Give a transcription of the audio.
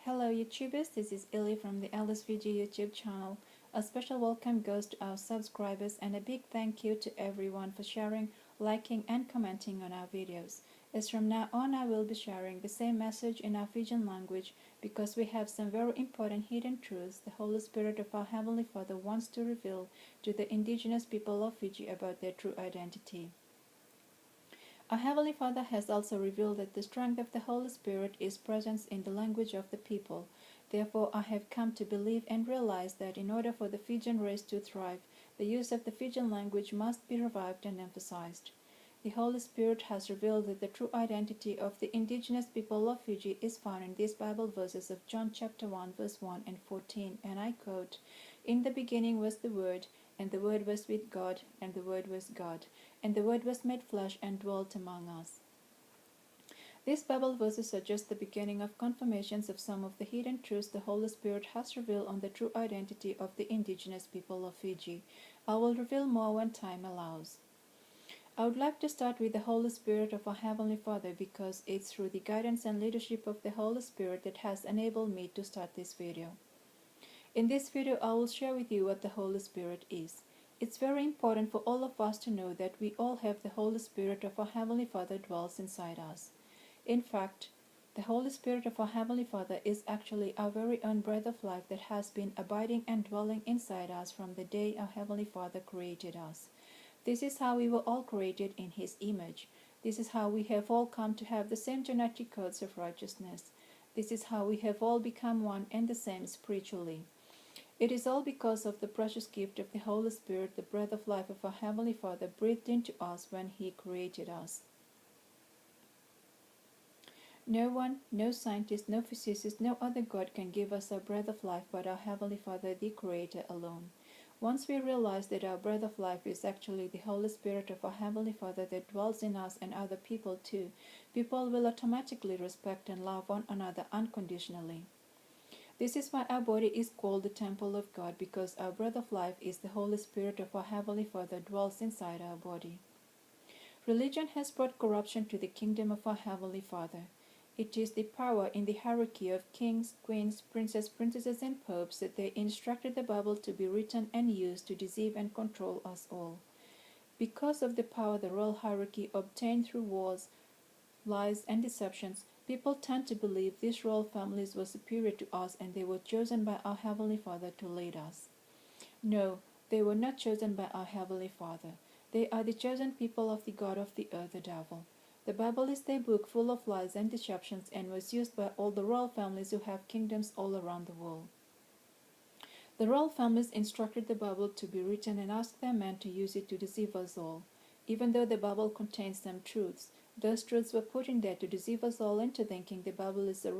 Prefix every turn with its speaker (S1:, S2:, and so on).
S1: Hello YouTubers, this is Illy from the LSVG YouTube channel. A special welcome goes to our subscribers and a big thank you to everyone for sharing, liking and commenting on our videos. As from now on I will be sharing the same message in our Fijian language because we have some very important hidden truths the Holy Spirit of our Heavenly Father wants to reveal to the indigenous people of Fiji about their true identity. Our Heavenly Father has also revealed that the strength of the Holy Spirit is present in the language of the people. Therefore, I have come to believe and realize that in order for the Fijian race to thrive, the use of the Fijian language must be revived and emphasized. The Holy Spirit has revealed that the true identity of the indigenous people of Fiji is found in these Bible verses of John chapter 1 verse 1 and 14, and I quote, "In the beginning was the Word, and the Word was with God, and the Word was God. And the Word was made flesh and dwelt among us." These Bible verses suggest the beginning of confirmations of some of the hidden truths the Holy Spirit has revealed on the true identity of the indigenous people of Fiji. I will reveal more when time allows. I would like to start with the Holy Spirit of our Heavenly Father because it's through the guidance and leadership of the Holy Spirit that has enabled me to start this video. In this video, I will share with you what the Holy Spirit is. It's very important for all of us to know that we all have the Holy Spirit of our Heavenly Father dwells inside us. In fact, the Holy Spirit of our Heavenly Father is actually our very own breath of life that has been abiding and dwelling inside us from the day our Heavenly Father created us. This is how we were all created in His image. This is how we have all come to have the same genetic codes of righteousness. This is how we have all become one and the same spiritually. It is all because of the precious gift of the Holy Spirit, the breath of life of our Heavenly Father breathed into us when He created us. No one, no scientist, no physicist, no other God can give us our breath of life but our Heavenly Father, the Creator, alone. Once we realize that our breath of life is actually the Holy Spirit of our Heavenly Father that dwells in us and other people too, people will automatically respect and love one another unconditionally. This is why our body is called the temple of God, because our breath of life is the Holy Spirit of our Heavenly Father dwells inside our body. Religion has brought corruption to the kingdom of our Heavenly Father. It is the power in the hierarchy of kings, queens, princesses, and popes that they instructed the Bible to be written and used to deceive and control us all. Because of the power the royal hierarchy obtained through wars, lies, and deceptions, people tend to believe these royal families were superior to us and they were chosen by our Heavenly Father to lead us. No, they were not chosen by our Heavenly Father. They are the chosen people of the God of the earth, the devil. The Bible is a book full of lies and deceptions and was used by all the royal families who have kingdoms all around the world. The royal families instructed the Bible to be written and asked their men to use it to deceive us all. Even though the Bible contains some truths, those truths were put in there to deceive us all into thinking the Bible is the